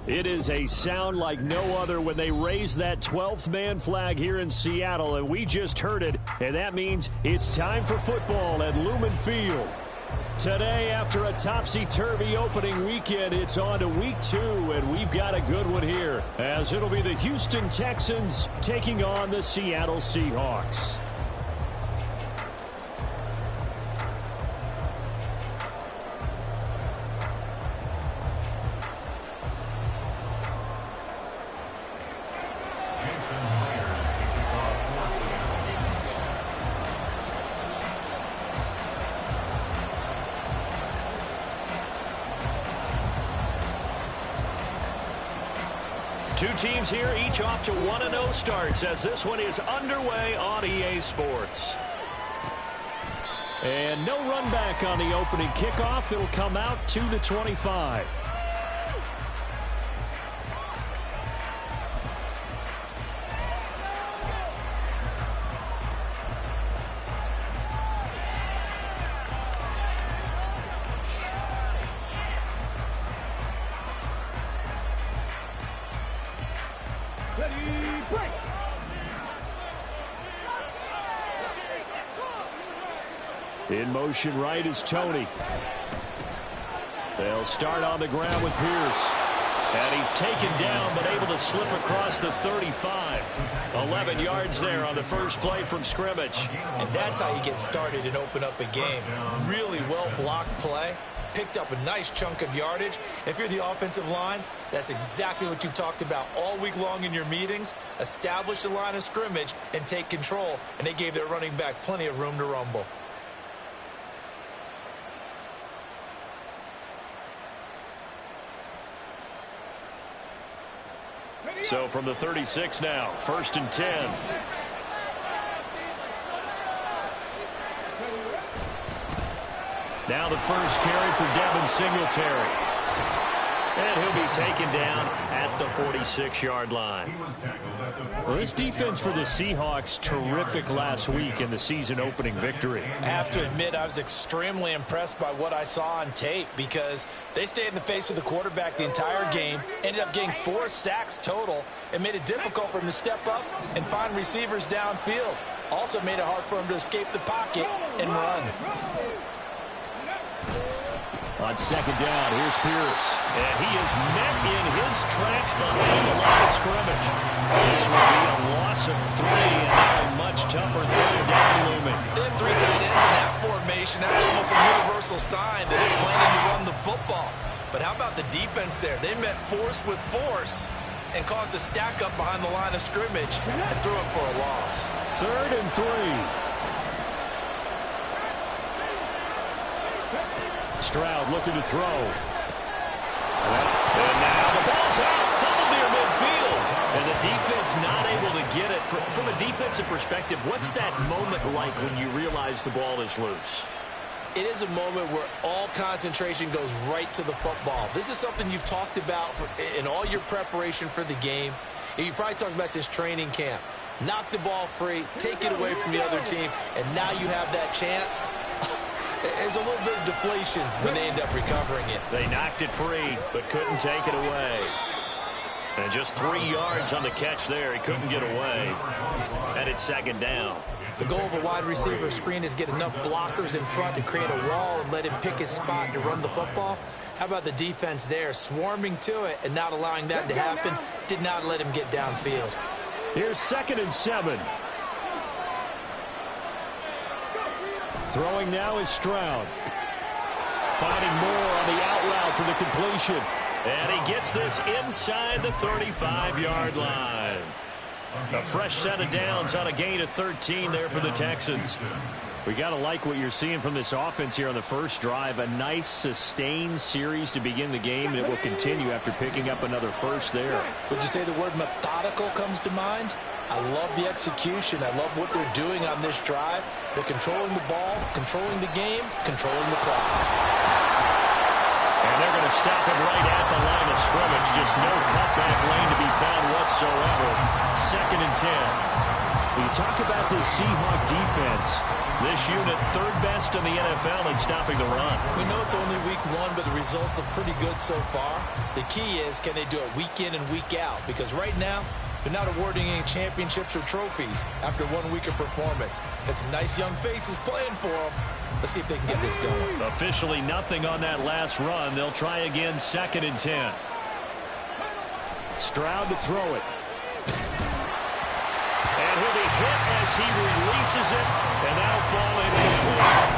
It is a sound like no other when they raise that 12th man flag here in Seattle, and we just heard it, and that means it's time for football at Lumen Field. Today, after a topsy-turvy opening weekend, it's on to week 2, and we've got a good one here, as it'll be the Houston Texans taking on the Seattle Seahawks. Two teams here, each off to 1-0 starts as this one is underway on EA Sports. And no run back on the opening kickoff. It'll come out 2-25. In motion right is Tony. They'll start on the ground with Pierce. And he's taken down but able to slip across the 35. 11 yards there on the first play from scrimmage. And that's how you get started and open up a game. Really well-blocked play. Picked up a nice chunk of yardage. If you're the offensive line, that's exactly what you've talked about all week long in your meetings. Establish the line of scrimmage and take control. And they gave their running back plenty of room to rumble. So from the 36 now, 1st and 10. Now the first carry for Devin Singletary. And he'll be taken down at the 46-yard line. Well, this defense for the Seahawks, terrific last week in the season-opening victory. I have to admit, I was extremely impressed by what I saw on tape because they stayed in the face of the quarterback the entire game, ended up getting 4 sacks total, and made it difficult for him to step up and find receivers downfield. Also made it hard for him to escape the pocket and run. On second down, here's Pierce. And he is met in his tracks behind the line of scrimmage. This will be a loss of 3 and now a much tougher third down looming. They have 3 tight ends in that formation. That's almost a universal sign that they're planning to run the football. But how about the defense there? They met force with force and caused a stack up behind the line of scrimmage and threw it for a loss. 3rd and 3. Stroud looking to throw. And now the ball's out, fumbled near midfield. And the defense not able to get it. From a defensive perspective, what's that moment like when you realize the ball is loose? It is a moment where all concentration goes right to the football. This is something you've talked about in all your preparation for the game. And you probably talked about since training camp. Knock the ball free, take it away from the other team, and now you have that chance. There's a little bit of deflation when they end up recovering it. They knocked it free, but couldn't take it away. And just 3 yards on the catch there. He couldn't get away. And it's 2nd down. The goal of a wide receiver screen is get enough blockers in front to create a wall and let him pick his spot to run the football. How about the defense there, swarming to it and not allowing that to happen? Did not let him get downfield. Here's 2nd and 7. Throwing now is Stroud. Finding more on the out route for the completion. And he gets this inside the 35-yard line. A fresh set of downs on a gain of 13 there for the Texans. We got to like what you're seeing from this offense here on the first drive. A nice, sustained series to begin the game, and it will continue after picking up another first there. Would you say the word methodical comes to mind? I love the execution. I love what they're doing on this drive. They're controlling the ball, controlling the game, controlling the clock. And they're going to stop it right at the line of scrimmage. Just no cutback lane to be found whatsoever. 2nd and 10. When you talk about this Seahawk defense, This unit third best in the NFL in stopping the run. We know it's only week one, but the results look pretty good so far. The key is, can they do it week in and week out? Because right now, they're not awarding any championships or trophies after 1 week of performance. Got some nice young faces playing for them. Let's see if they can get this going. Officially nothing on that last run. They'll try again, 2nd and 10. Stroud to throw it. And he'll be hit as he releases it, and that'll fall incomplete.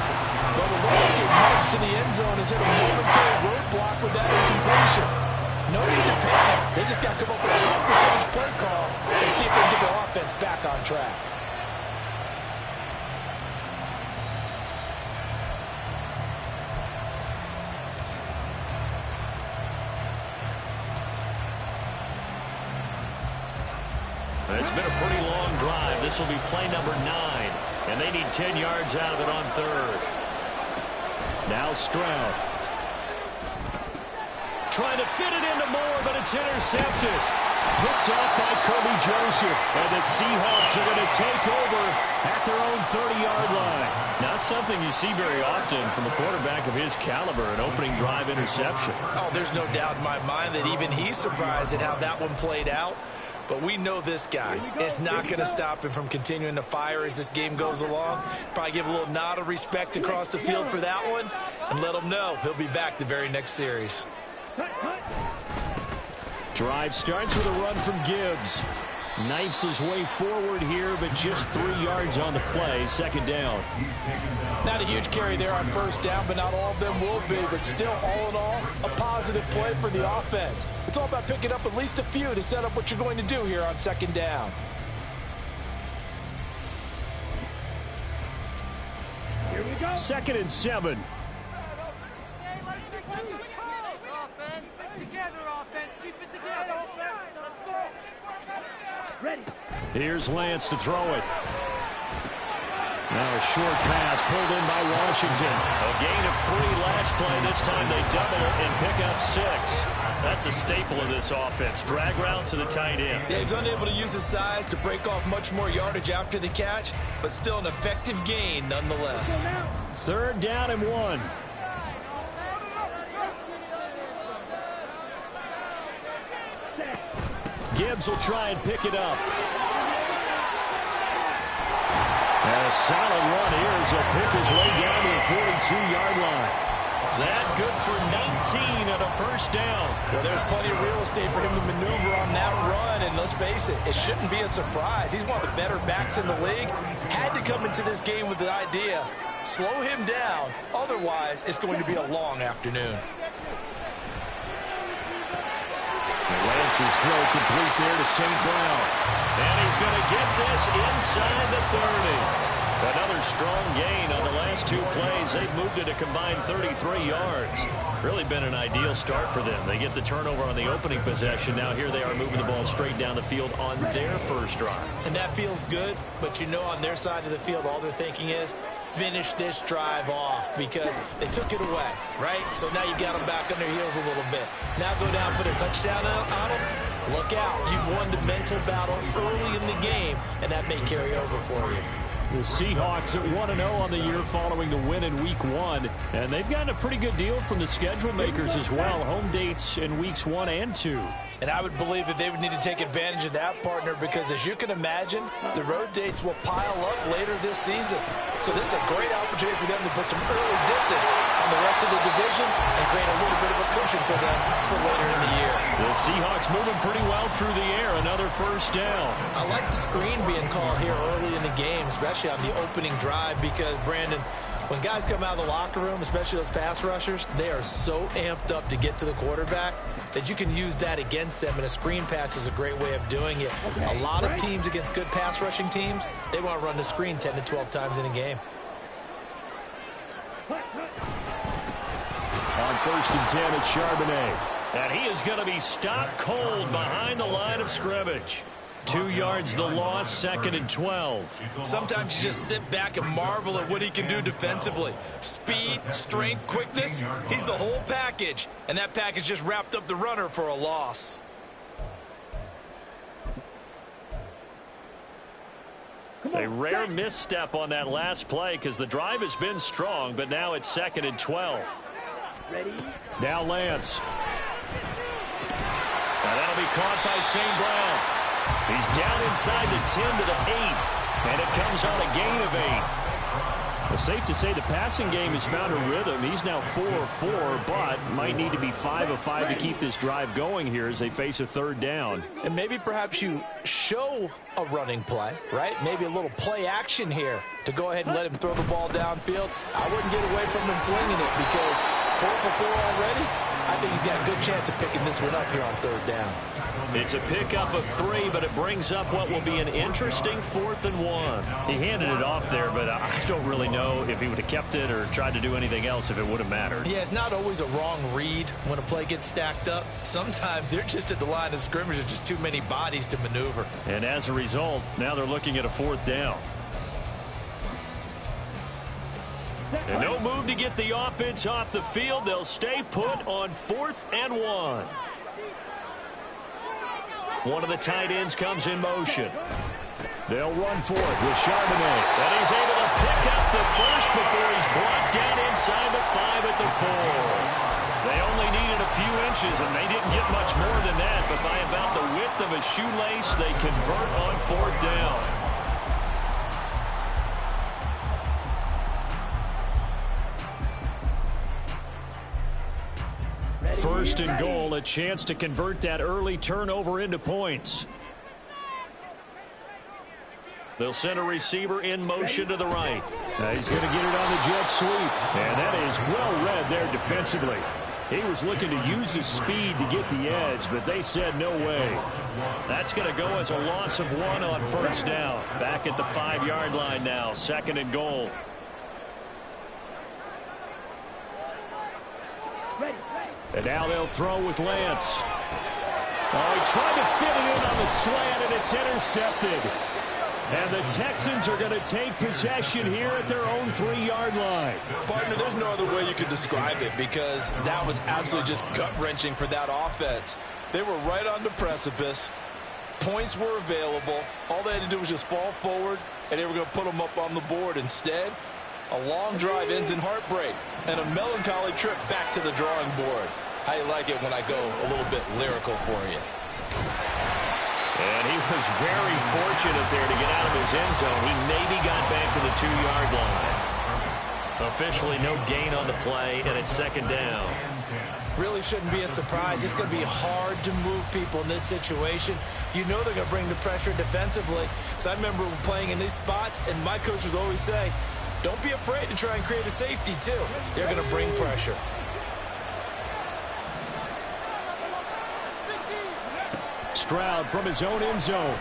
But it looked like it marched to the end zone has hit a momentary roadblock with that incompletion. No need to panic. They just got to come up with a high percentage play call and see if they can get their offense back on track. It's been a pretty long drive. This will be play number 9. And they need 10 yards out of it on 3rd. Now Stroud. Trying to fit it into Moore, but it's intercepted. Picked off by Kirby Joseph. And the Seahawks are going to take over at their own 30-yard line. Not something you see very often from a quarterback of his caliber, an opening drive interception. Oh, there's no doubt in my mind that even he's surprised at how that one played out. But we know this guy is not going to stop him from continuing to fire as this game goes along. Probably give a little nod of respect across the field for that one and let him know he'll be back the very next series. Drive starts with a run from Gibbs. Knifes his way forward here, but just 3 yards on the play. 2nd down. Not a huge carry there on 1st down, but not all of them will be. But still, all in all, a positive play for the offense. It's all about picking up at least a few to set up what you're going to do here on 2nd down. Here we go. 2nd and 7. Here's Lance to throw it. Now a short pass pulled in by Washington. A gain of 3 last play. This time they double it and pick up 6. That's a staple of this offense. Drag route to the tight end. Yeah, he's unable to use his size to break off much more yardage after the catch, but still an effective gain nonetheless. 3rd down and 1. Gibbs will try and pick it up. And a solid run here as he'll pick his way down to the 42-yard line. That good for 19 and a 1st down. Well, there's plenty of real estate for him to maneuver on that run, and let's face it, it shouldn't be a surprise. He's one of the better backs in the league. Had to come into this game with the idea, slow him down, otherwise it's going to be a long afternoon. Lance's throw complete there to St. Brown. And he's going to get this inside the 30. Another strong gain on the last 2 plays. They've moved it a combined 33 yards. Really been an ideal start for them. They get the turnover on the opening possession. Now here they are moving the ball straight down the field on their 1st drive. And that feels good, but you know on their side of the field all they're thinking is finish this drive off because they took it away, right? So now you got them back on their heels a little bit. Now go down, put a touchdown on them. Look out. You've won the mental battle early in the game, and that may carry over for you. The Seahawks at 1-0 on the year following the win in Week 1. And they've gotten a pretty good deal from the schedule makers as well. Home dates in Weeks 1 and 2. And I would believe that they would need to take advantage of that, partner, because as you can imagine, the road dates will pile up later this season. So this is a great opportunity for them to put some early distance on the rest of the division and create a little bit of a cushion for them for later in the year. The Seahawks moving pretty well through the air. Another 1st down. I like the screen being called here early in the game, especially on the opening drive, because, Brandon, when guys come out of the locker room, especially those pass rushers, they are so amped up to get to the quarterback that you can use that against them, and a screen pass is a great way of doing it. A lot of teams against good pass rushing teams, they want to run the screen 10 to 12 times in a game. On 1st and 10, it's Charbonnet. And he is going to be stopped cold behind the line of scrimmage. 2 yards the loss, 2nd and 12. Sometimes you just sit back and marvel at what he can do defensively. Speed, strength, quickness, he's the whole package. And that package just wrapped up the runner for a loss. A rare misstep on that last play because the drive has been strong, but now it's 2nd and 12. Ready? Now Lance. And that'll be caught by St. Brown. He's down inside the 10 to the 8, and it comes on a gain of 8. Well, safe to say the passing game has found a rhythm. He's now 4 of 4, but might need to be 5 of 5 to keep this drive going here as they face a 3rd down. And maybe perhaps you show a running play, right? Maybe a little play action here to go ahead and let him throw the ball downfield. I wouldn't get away from him flinging it because 4 for 4 already. I think he's got a good chance of picking this one up here on 3rd down. It's a pickup of 3, but it brings up what will be an interesting 4th and 1. He handed it off there, but I don't really know if he would have kept it or tried to do anything else if it would have mattered. Yeah, it's not always a wrong read when a play gets stacked up. Sometimes they're just at the line of scrimmage. There's just too many bodies to maneuver. And as a result, now they're looking at a 4th down. And no move to get the offense off the field. They'll stay put on 4th and 1. One of the tight ends comes in motion. They'll run for it with Charbonnet. And he's able to pick up the first before he's brought down inside the 5 at the 4. They only needed a few inches, and they didn't get much more than that. But by about the width of a shoelace, they convert on 4th down. 1st and goal, a chance to convert that early turnover into points. They'll send a receiver in motion to the right. He's going to get it on the jet sweep. And that is well read there defensively. He was looking to use his speed to get the edge, but they said no way. That's going to go as a loss of 1 on 1st down. Back at the 5-yard line now, 2nd and goal. And now they'll throw with Lance. Oh, he tried to fit it in on the slant, and it's intercepted. And the Texans are going to take possession here at their own 3-yard line. Partner, there's no other way you could describe it because that was absolutely just gut-wrenching for that offense. They were right on the precipice. Points were available. All they had to do was just fall forward, and they were going to put them up on the board. Instead, a long drive ends in heartbreak and a melancholy trip back to the drawing board. How you like it when I go a little bit lyrical for you? And he was very fortunate there to get out of his end zone. He maybe got back to the 2-yard line. Officially no gain on the play, and it's 2nd down. Really shouldn't be a surprise. It's going to be hard to move people in this situation. You know they're going to bring the pressure defensively. Because I remember playing in these spots, and my coach was always saying, don't be afraid to try and create a safety, too. They're going to bring pressure. Stroud from his own end zone.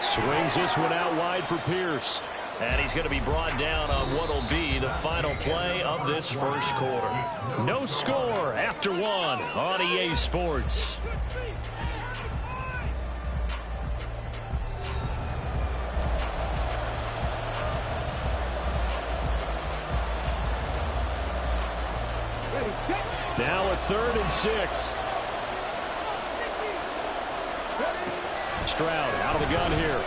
Swings this one out wide for Pierce. And he's going to be brought down on what will be the final play of this 1st quarter. No score after 1 on EA Sports. Now a 3rd and 6. Stroud out of the gun here.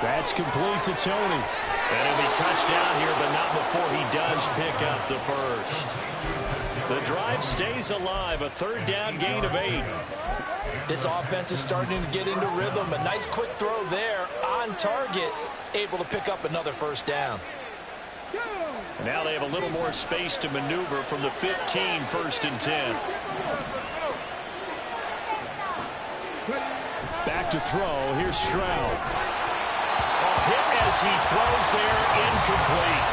That's complete to Tony. And he'll be touched down here, but not before he does pick up the first. The drive stays alive. A 3rd down gain of 8. This offense is starting to get into rhythm. A nice quick throw there on target. Able to pick up another 1st down. Now they have a little more space to maneuver from the 15, 1st and 10. Back to throw. Here's Stroud. Hit as he throws there, incomplete.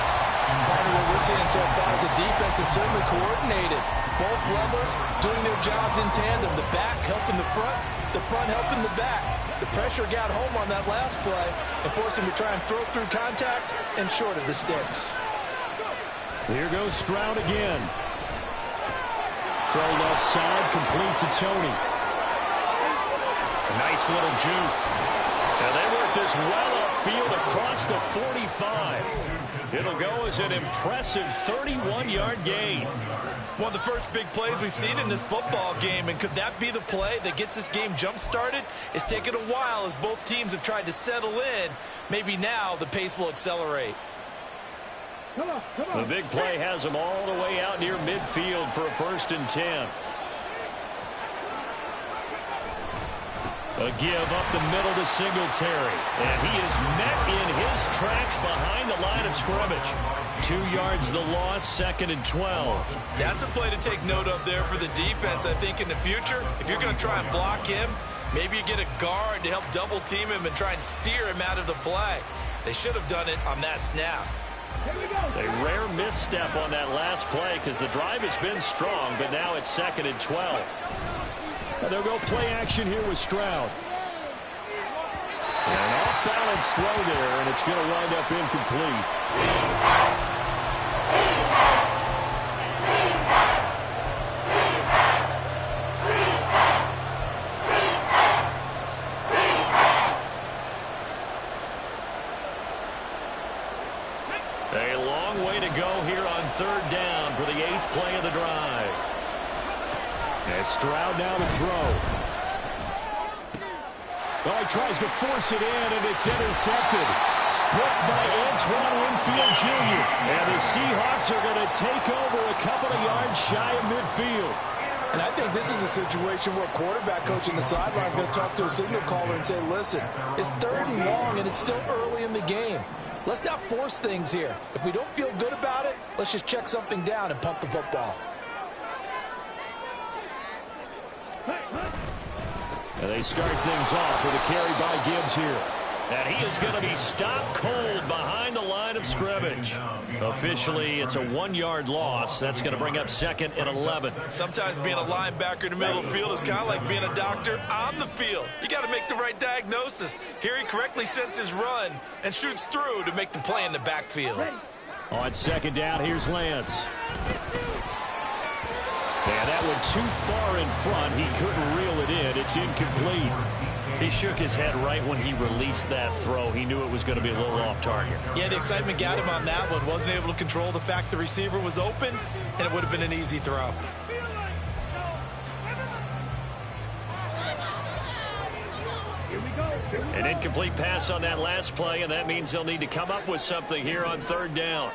Part of what we're seeing so far is the defense is certainly coordinated. Both levels doing their jobs in tandem. The back helping the front helping the back. The pressure got home on that last play and forced him to try and throw through contact and short of the sticks. Here goes Stroud again. Throw left side, complete to Tony. Nice little juke. Now they work this well up midfield across the 45. It'll go as an impressive 31-yard gain. One of the first big plays we've seen in this football game, and could that be the play that gets this game jump-started? It's taken a while as both teams have tried to settle in. Maybe now the pace will accelerate. The big play has them all the way out near midfield for a 1st and 10. A give up the middle to Singletary. And he is met in his tracks behind the line of scrimmage. 2 yards the loss, 2nd and 12. That's a play to take note of there for the defense. I think in the future, if you're going to try and block him, maybe you get a guard to help double team him and try and steer him out of the play. They should have done it on that snap. A rare misstep on that last play because the drive has been strong, but now it's 2nd and 12. They'll go play action here with Stroud. And an off-balance throw there, and it's going to wind up incomplete. A long way to go here on 3rd down for the 8th play of the drive. And Stroud now to throw. Oh, he tries to force it in, and it's intercepted. Picked by Antoine Winfield Jr. And the Seahawks are going to take over a couple of yards shy of midfield. And I think this is a situation where quarterback coach in the sideline is going to talk to a signal caller and say, listen, it's 3rd and long, and it's still early in the game. Let's not force things here. If we don't feel good about it, let's just check something down and punt the football. And they start things off with a carry by Gibbs here. And he is going to be stopped cold behind the line of scrimmage. Officially, it's a 1-yard loss. That's going to bring up 2nd and 11. Sometimes being a linebacker in the middle of the field is kind of like being a doctor on the field. You got to make the right diagnosis. Here he correctly sets his run and shoots through to make the play in the backfield. On 2nd down, here's Lance. And that one too far in front. He couldn't reel it in. It's incomplete. He shook his head right when he released that throw. He knew it was going to be a little off target. Yeah, the excitement got him on that one. Wasn't able to control the fact the receiver was open, and it would have been an easy throw. An incomplete pass on that last play, and that means they'll need to come up with something here on 3rd down.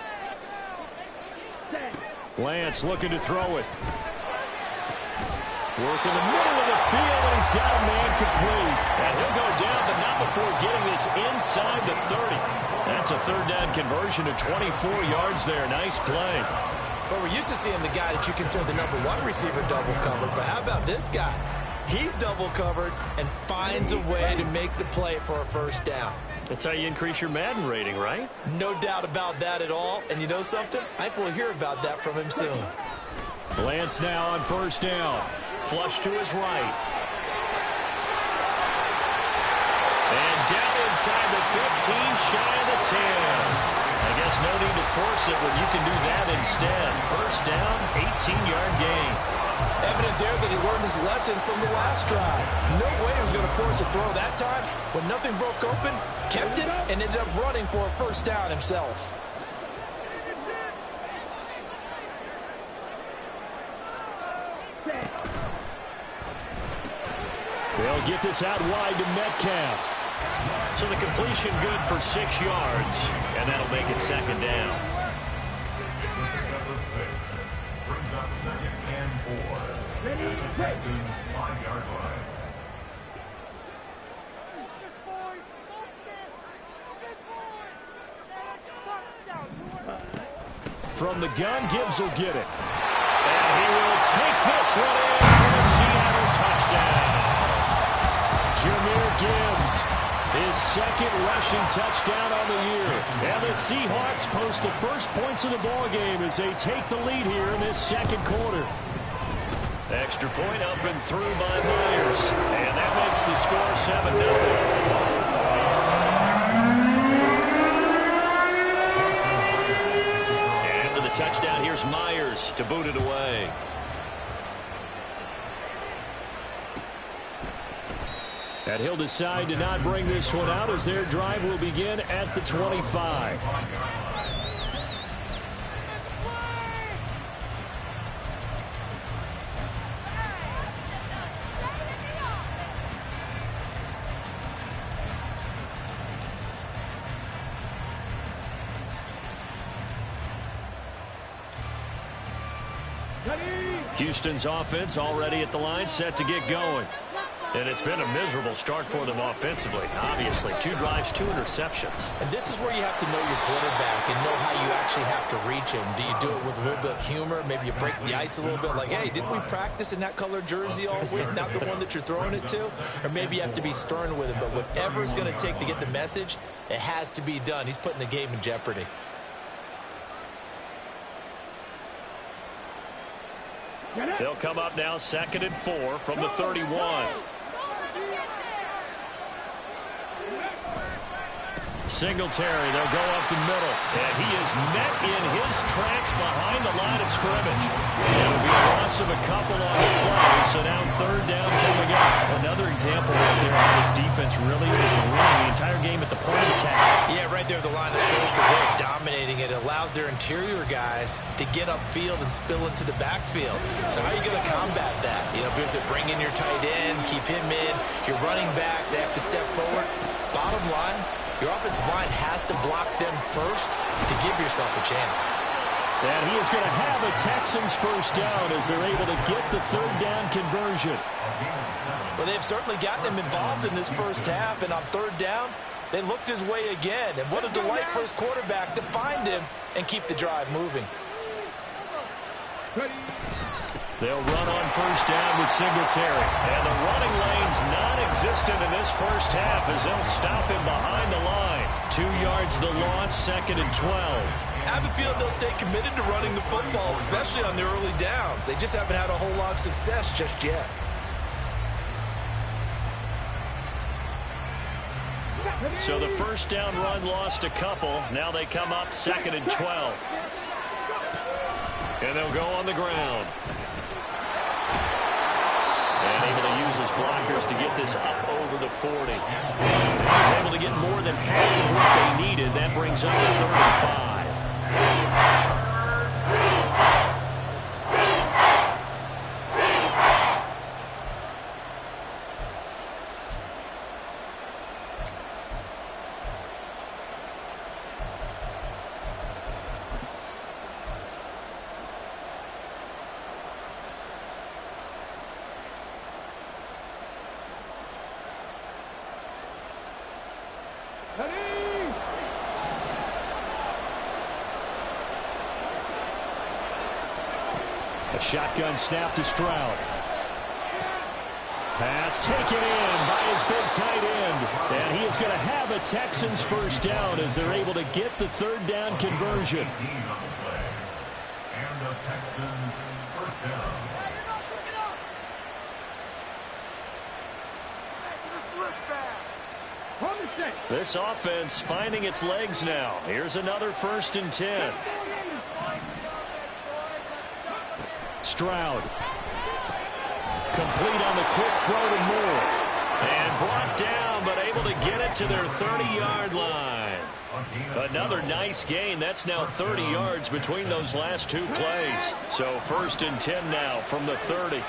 Lance looking to throw it. Work in the middle of the field, and he's got a man complete. And he'll go down, but not before getting this inside the 30. That's a 3rd down conversion to 24 yards there. Nice play. Well, we're used to seeing the guy that you consider the #1 receiver double covered, but how about this guy? He's double covered and finds a way to make the play for a 1st down. That's how you increase your Madden rating, right? No doubt about that at all. And you know something? I think we'll hear about that from him soon. Lance now on 1st down. Flush to his right. And down inside the 15, shy of the 10. I guess no need to force it when you can do that instead. 1st down, 18-yard gain. Evident there that he learned his lesson from the last drive. No way he was going to force a throw that time. When nothing broke open, kept it, and ended up running for a 1st down himself. They'll get this out wide to Metcalf. So the completion good for 6 yards, and that'll make it 2nd down. Number 6 brings up 2nd and 4 at the Texans' 5-yard line. From the gun, Gibbs will get it. And he will take this one in for the Seattle touchdown. Jahmyr Gibbs, his 2nd rushing touchdown on the year. And the Seahawks post the first points of the ballgame as they take the lead here in this 2nd quarter. Extra point up and through by Myers. And that makes the score 7-0. Touchdown, here's Myers to boot it away. And he'll decide to not bring this one out as their drive will begin at the 25. Houston's offense already at the line, set to get going. And it's been a miserable start for them offensively, obviously. 2 drives, 2 interceptions. And this is where you have to know your quarterback and know how you actually have to reach him. Do you do it with a little bit of humor? Maybe you break the ice a little bit, like, hey, didn't we practice in that color jersey all week, not the one that you're throwing it to? Or maybe you have to be stern with him. But whatever it's going to take to get the message, it has to be done. He's putting the game in jeopardy. They'll come up now 2nd and 4 from the 31. Singletary, they'll go up the middle. And he is met in his tracks behind the line of scrimmage. It'll be a loss of a couple on the play, so now 3rd down coming up. Another example right there how this defense really is winning the entire game at the point of attack. Yeah, right there at the line of scrimmage because they're dominating it. It allows their interior guys to get upfield and spill into the backfield. So how are you going to combat that? You know, because bring in your tight end, keep him in. Your running backs, they have to step forward. Bottom line, your offensive line has to block them first to give yourself a chance. And he is going to have a Texans first down as they're able to get the 3rd down conversion. Well, they've certainly gotten him involved in this first half, and on 3rd down, they looked his way again. And what a delight for his quarterback to find him and keep the drive moving. They'll run on first down with Singletary. And the running lane's non-existent in this first half as they'll stop him behind the line. 2 yards the loss, 2nd and 12. I have a feeling they'll stay committed to running the football, especially on the early downs. They just haven't had a whole lot of success just yet. So the first down run lost a couple. Now they come up 2nd and 12. And they'll go on the ground. And able to use his blockers to get this up over the 40. He's able to get more than half of what they needed. That brings up the 35. A shotgun snap to Stroud. Pass taken in by his big tight end. And he is going to have a Texans first down as they're able to get the 3rd down conversion. And the Texans first down. This offense finding its legs now. Here's another 1st and 10. Stroud. Complete on the quick throw to Moore. And brought down, but able to get it to their 30-yard line. Another nice gain. That's now 30 yards between those last 2 plays. So 1st and 10 now from the 30.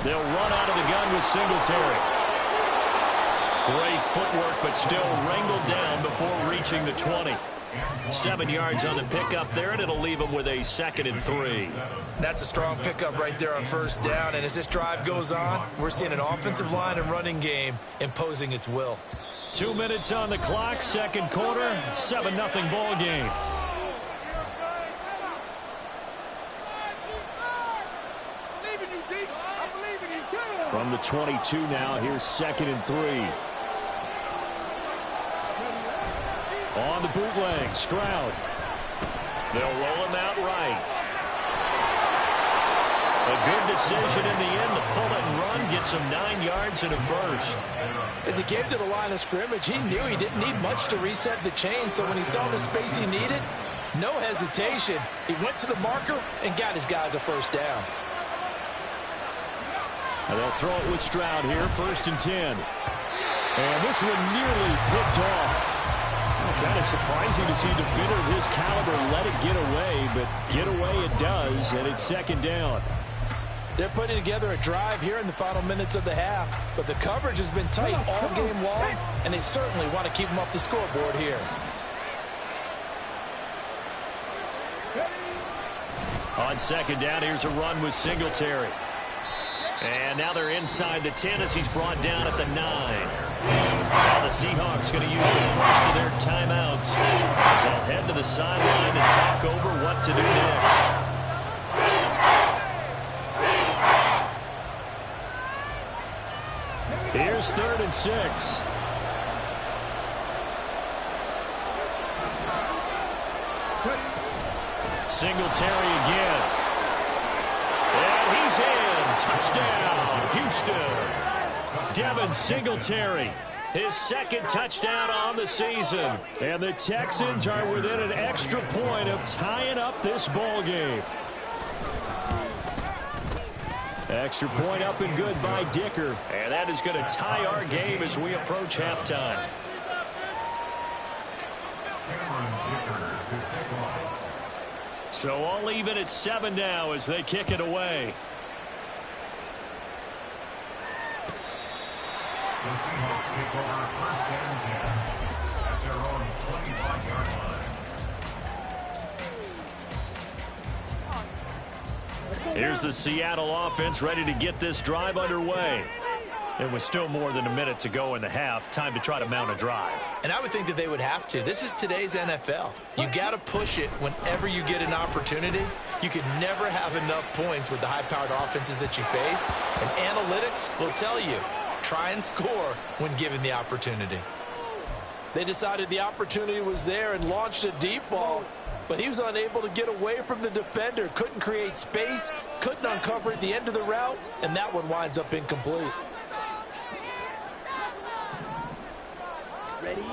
They'll run out of the gun with Singletary. Great footwork, but still wrangled down before reaching the 20. 7 yards on the pickup there, and it'll leave them with a 2nd and 3. That's a strong pickup right there on first down. And as this drive goes on, we're seeing an offensive line and running game imposing its will. 2 minutes on the clock, 2nd quarter, 7-0 ball game. From the 22 now, here's 2nd and 3. On the bootleg, Stroud. They'll roll him out right. A good decision in the end to pull it and run, gets him 9 yards and a first. As he came to the line of scrimmage, he knew he didn't need much to reset the chain. So when he saw the space he needed, no hesitation. He went to the marker and got his guys a first down. And they'll throw it with Stroud here, 1st and 10. And this one nearly picked off. Kind of surprising to see a defender of his caliber let it get away, but get away it does, and it's 2nd down. They're putting together a drive here in the final minutes of the half, but the coverage has been tight all game long, and they certainly want to keep them off the scoreboard here. On 2nd down, here's a run with Singletary. And now they're inside the 10 as he's brought down at the 9. Now the Seahawks going to use the first of their timeouts as they'll head to the sideline and talk over what to do next. Here's 3rd and 6. Singletary again. And he's in. Touchdown, Houston. Devin Singletary, his 2nd touchdown on the season. And the Texans are within an extra point of tying up this ball game. Extra point up and good by Dicker. And that is going to tie our game as we approach halftime. So all even at 7 now as they kick it away. The Seahawks take over 1st and 10 at their own 25-yard line. Here's the Seattle offense ready to get this drive underway. And with still more than a minute to go in the half, time to try to mount a drive. And I would think that they would have to. This is today's NFL. You got to push it whenever you get an opportunity. You could never have enough points with the high-powered offenses that you face. And analytics will tell you, try and score when given the opportunity. They decided the opportunity was there and launched a deep ball, but he was unable to get away from the defender, couldn't create space, couldn't uncover at the end of the route, and that one winds up incomplete. Ready?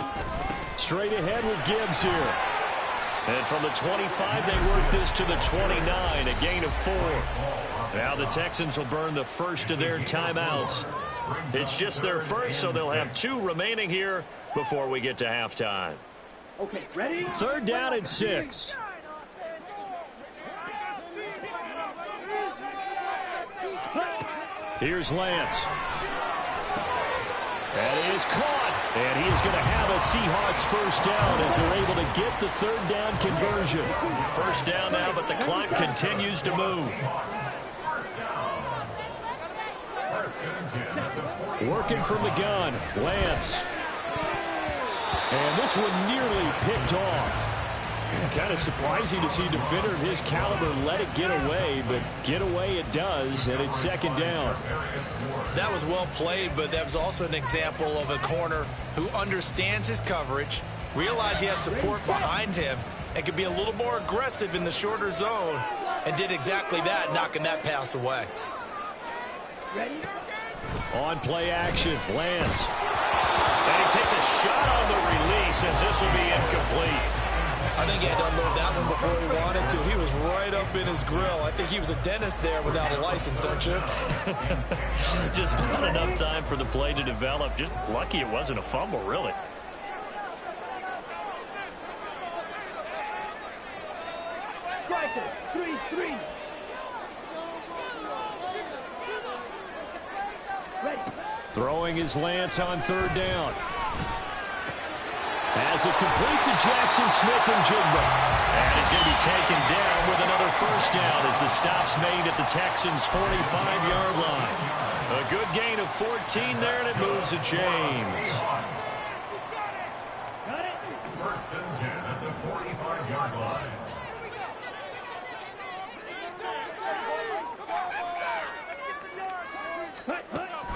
Straight ahead with Gibbs here. And from the 25, they work this to the 29, a gain of 4. Now the Texans will burn the first of their timeouts. It's just their first, so they'll have 2 remaining here before we get to halftime. Okay, ready? 3rd down and 6. Here's Lance. That is caught. And he is going to have a Seahawks 1st down as they're able to get the 3rd down conversion. 1st down now, but the clock continues to move. Working from the gun, Lance. And this one nearly picked off. Kind of surprising to see a defender of his caliber let it get away, but get away it does, and it's 2nd down. That was well played, but that was also an example of a corner who understands his coverage, realized he had support behind him, and could be a little more aggressive in the shorter zone, and did exactly that, knocking that pass away. On play action, Lance. And he takes a shot on the release as this will be incomplete. I think he had to unload that one before he wanted to. He was right up in his grill. I think he was a dentist there without a license, don't you? Just not enough time for the play to develop. Just lucky it wasn't a fumble, really. Striker, 3-3. Throwing his Lance on 3rd down. As it complete to Jackson Smith and Jigba. And he's going to be taken down with another 1st down as the stop's made at the Texans' 45-yard line. A good gain of 14 there, and it moves to James. Got it. 1st and 10 at the 45-yard line.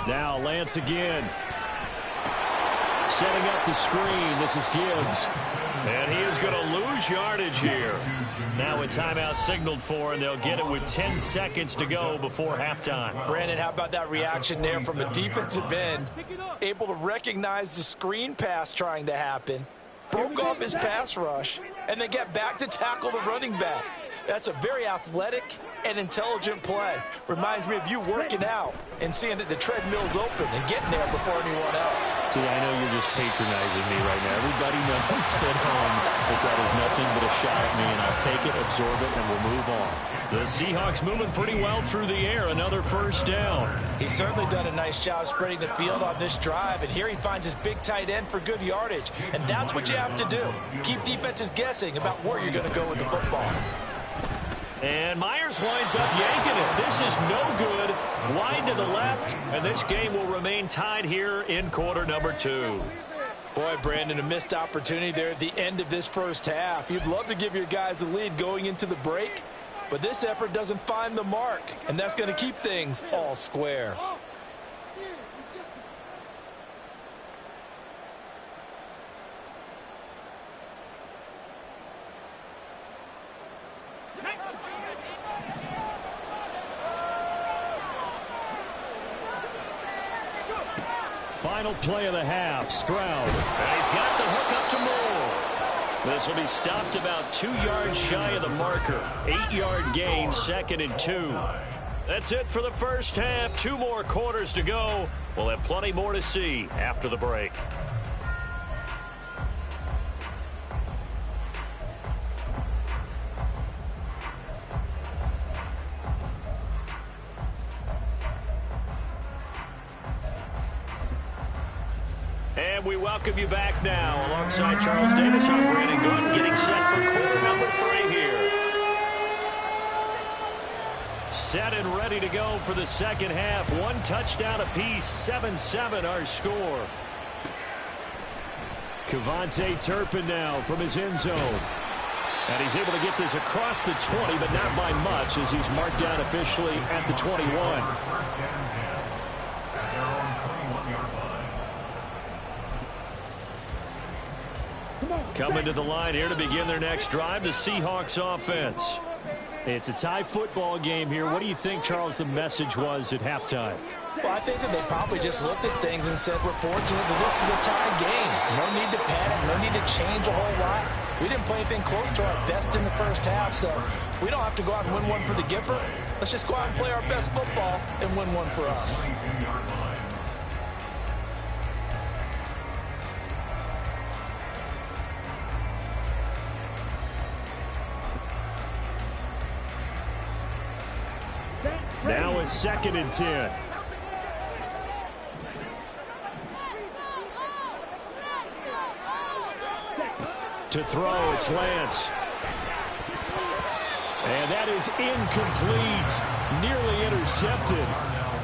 Now Lance again. Setting up the screen. This is Gibbs. And he is going to lose yardage here. Now a timeout signaled for, and they'll get it with 10 seconds to go before halftime. Brandon, how about that reaction there from a defensive end? Able to recognize the screen pass trying to happen. Broke off his pass rush, and then get back to tackle the running back. That's a very athletic and intelligent play. Reminds me of you working out and seeing that the treadmill's open and getting there before anyone else. See, I know you're just patronizing me right now. Everybody knows at home that is nothing but a shot at me, and I'll take it, absorb it, and we'll move on. The Seahawks moving pretty well through the air. Another first down. He's certainly done a nice job spreading the field on this drive, and here he finds his big tight end for good yardage. And that's what you have to do. Keep defenses guessing about where you're going to go with the football. And Myers winds up yanking it. This is no good. Wide to the left, and this game will remain tied here in quarter number 2. Boy, Brandon, a missed opportunity there at the end of this first half. You'd love to give your guys a lead going into the break, but this effort doesn't find the mark, and that's going to keep things all square. Final play of the half, Stroud. And he's got the hook up to Moore. This will be stopped about 2 yards shy of the marker. 8-yard gain, 2nd and 2. That's it for the first half. 2 more quarters to go. We'll have plenty more to see after the break. And we welcome you back now. Alongside Charles Davis, I'm Brandon Gunn, getting set for quarter number 3 here. Set and ready to go for the second half. 1 touchdown apiece, 7-7 our score. Kevontae Turpin now from his end zone. And he's able to get this across the 20, but not by much, as he's marked down officially at the 21. Coming to the line here to begin their next drive, the Seahawks offense. It's a tie football game here. What do you think, Charles, the message was at halftime? Well, I think that they probably just looked at things and said, we're fortunate that this is a tie game. No need to panic, no need to change a whole lot. We didn't play anything close to our best in the first half, so we don't have to go out and win one for the Gipper. Let's just go out and play our best football and win one for us. Now it's 2nd and 10. To throw, it's Lance. And that is incomplete. Nearly intercepted.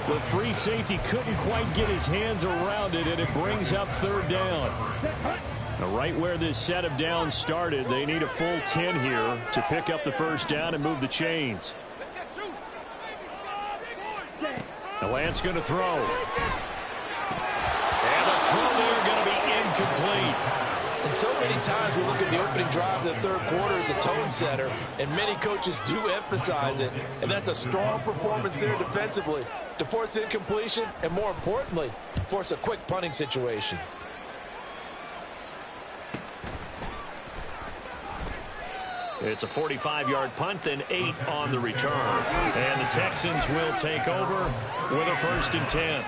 The free safety couldn't quite get his hands around it, and it brings up 3rd down. Now, right where this set of downs started, they need a full 10 here to pick up the first down and move the chains. Now Lance going to throw. And the throw there going to be incomplete. And so many times we look at the opening drive of the third quarter as a tone setter, and many coaches do emphasize it. And that's a strong performance there defensively to force incompletion and, more importantly, force a quick punting situation. It's a 45-yard punt, then 8 on the return. And the Texans will take over with a 1st and 10.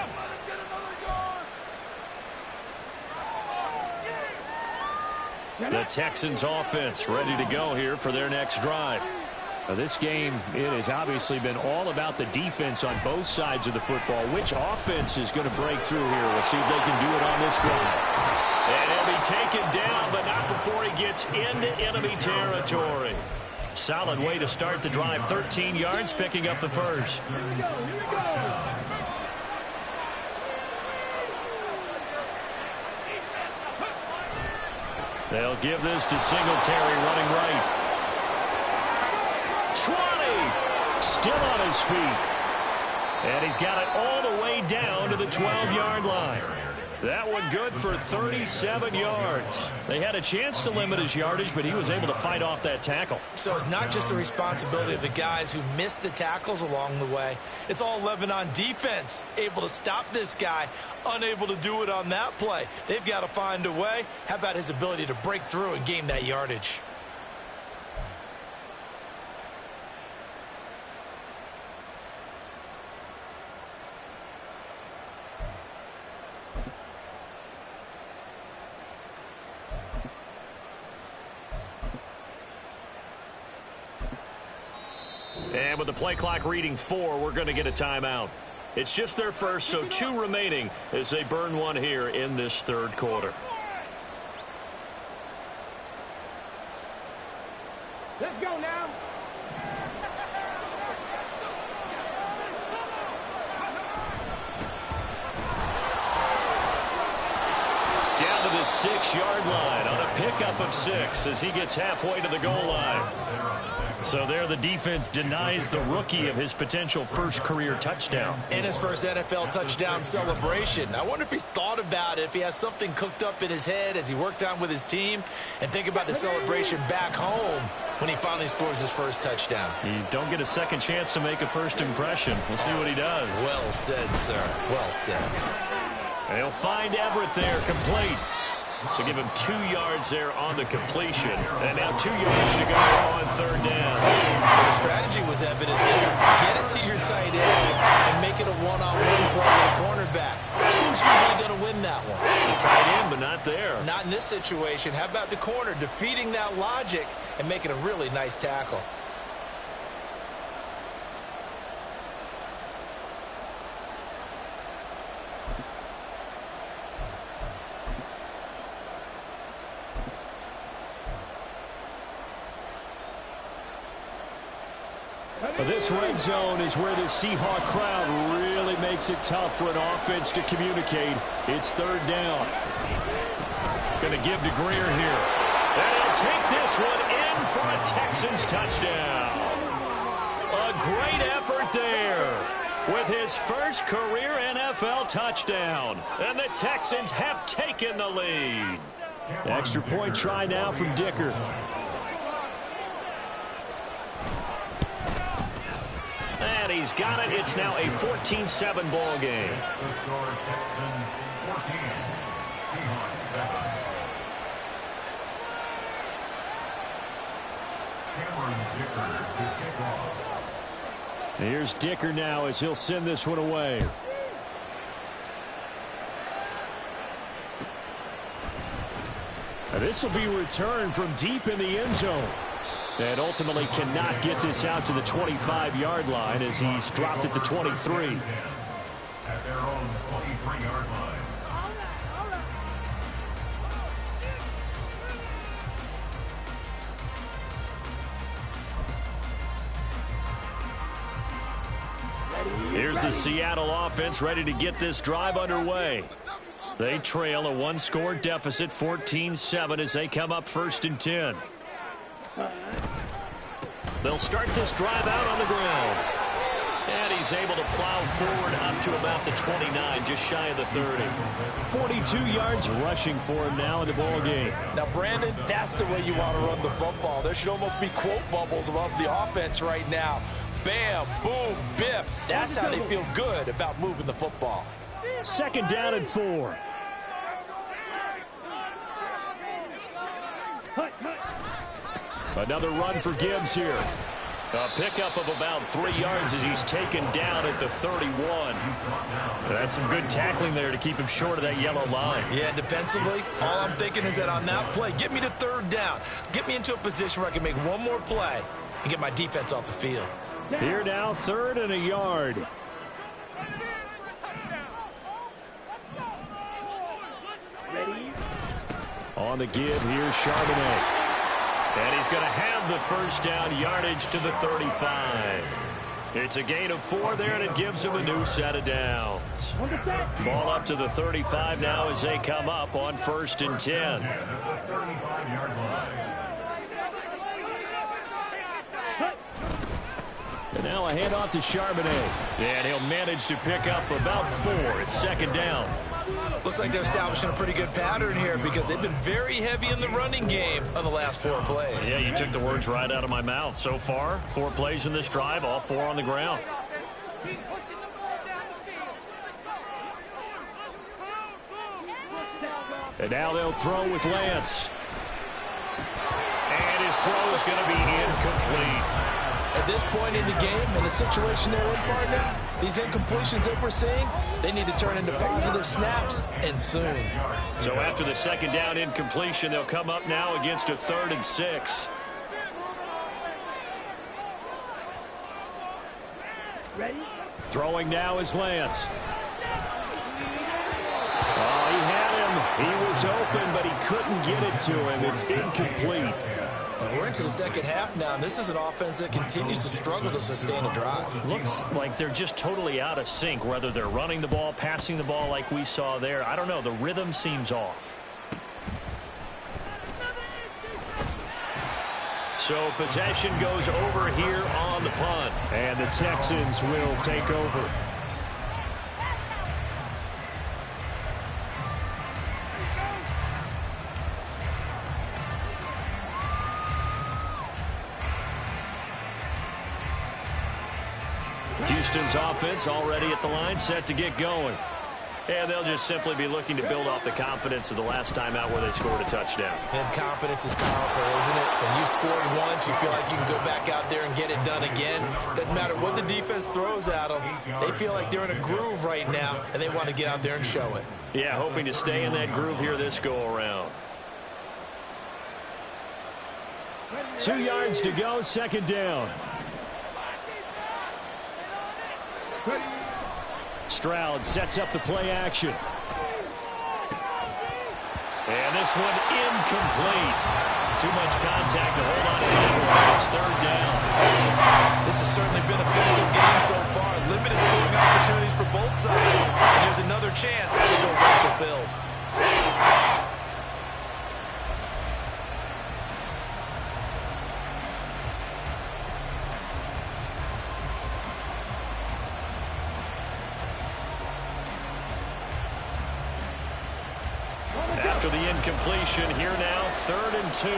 The Texans offense ready to go here for their next drive. Now this game, it has obviously been all about the defense on both sides of the football. Which offense is going to break through here? We'll see if they can do it on this drive. And he'll be taken down, but not before he gets into enemy territory. Solid way to start the drive. 13 yards, picking up the first. They'll give this to Singletary running right. 20! Still on his feet. And he's got it all the way down to the 12-yard line. That one good for 37 yards. They had a chance to limit his yardage, but he was able to fight off that tackle. So it's not just the responsibility of the guys who missed the tackles along the way. It's all 11 on defense, able to stop this guy, unable to do it on that play. They've got to find a way. How about his ability to break through and gain that yardage? And with the play clock reading 4, we're going to get a timeout. It's just their first, so 2 remaining as they burn one here in this third quarter. Let's go now. Down to the 6-yard line on a pickup of 6 as he gets halfway to the goal line. So there the defense denies the rookie of his potential first career touchdown. And his first NFL touchdown celebration. I wonder if he's thought about it, if he has something cooked up in his head as he worked on with his team, and think about the celebration back home when he finally scores his first touchdown. You don't get a second chance to make a first impression. We'll see what he does. Well said, sir. Well said. They'll find Everett there, complete. So give him 2 yards there on the completion. And now 2 yards to go on third down. Well, the strategy was evident there. Get it to your tight end and make it a one-on-one play with cornerback. Who's usually going to win that one? The tight end, but not there. Not in this situation. How about the corner defeating that logic and making a really nice tackle? This red zone is where the Seahawk crowd really makes it tough for an offense to communicate. It's third down. Going to give to Greer here. And he'll take this one in for a Texans touchdown. A great effort there with his first career NFL touchdown. And the Texans have taken the lead. Extra point try now from Dicker. And he's got it. It's now a 14-7 ball game. The score, Texans 14, Seahawks 7. Cameron Dicker to kick off. Here's Dicker now as he'll send this one away. This will be returned from deep in the end zone. And ultimately cannot get this out to the 25-yard line as he's dropped it to 23. At their own 23-yard line. Here's the Seattle offense ready to get this drive underway. They trail a one-score deficit, 14-7, as they come up 1st and 10. They'll start this drive out on the ground. And he's able to plow forward up to about the 29, just shy of the 30. 42 yards rushing for him now in the ball game. Now, Brandon, that's the way you want to run the football. There should almost be quote bubbles above the offense right now. Bam, boom, biff. That's how they feel good about moving the football. 2nd down and 4. Another run for Gibbs here. A pickup of about 3 yards as he's taken down at the 31. That's some good tackling there to keep him short of that yellow line. Yeah, defensively, all I'm thinking is that on that play, get me to 3rd down. Get me into a position where I can make one more play and get my defense off the field. Here now, 3rd and a yard. On the give, here's Charbonnet. And he's going to have the first down, yardage to the 35. It's a gain of 4 there, and it gives him a new set of downs. Ball up to the 35 now as they come up on 1st and 10. And now a handoff to Charbonnet. And he'll manage to pick up about 4. It's 2nd down. Looks like they're establishing a pretty good pattern here because they've been very heavy in the running game on the last 4 plays. Yeah, you took the words right out of my mouth. So far, 4 plays in this drive, all 4 on the ground. And now they'll throw with Lance. And his throw is going to be incomplete. At this point in the game, in the situation they're in, partner, these incompletions that we're seeing, they need to turn into positive snaps, and soon. So after the 2nd down incompletion, they'll come up now against a 3rd and 6. Throwing now is Lance. Oh, he had him. He was open, but he couldn't get it to him. It's incomplete. We're into the second half now, and this is an offense that continues to struggle to sustain a drive. Looks like they're just totally out of sync, whether they're running the ball, passing the ball like we saw there. I don't know. The rhythm seems off. So possession goes over here on the punt. And the Texans will take over. Houston's offense already at the line, set to get going. And they'll just simply be looking to build off the confidence of the last time out where they scored a touchdown. And confidence is powerful, isn't it? When you scored once, you feel like you can go back out there and get it done again. Doesn't matter what the defense throws at them. They feel like they're in a groove right now, and they want to get out there and show it. Yeah, hoping to stay in that groove here this go-around. 2 yards to go, second down. Stroud sets up the play action. And this one incomplete. Too much contact to hold on to that one. It's third down. This has certainly been a pistol game so far. Limited scoring opportunities for both sides. And there's another chance that goes unfulfilled. After the incompletion, here now, 3rd and 2.